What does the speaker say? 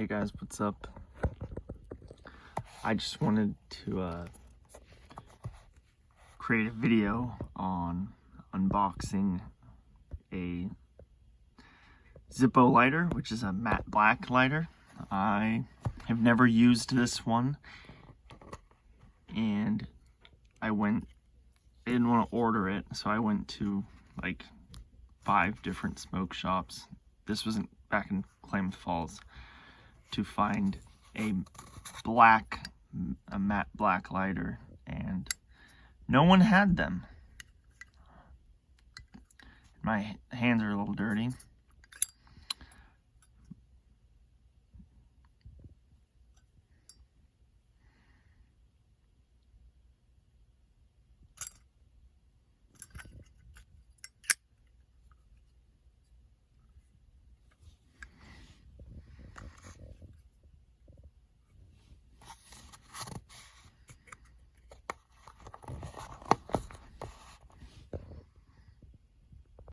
Hey guys, what's up? I just wanted to create a video on unboxing a Zippo lighter, which is a matte black lighter. I have never used this one, and I didn't want to order it, so I went to like 5 different smoke shops. This wasn't back in Klamath Falls, to find a matte black lighter, and no one had them. My hands are a little dirty,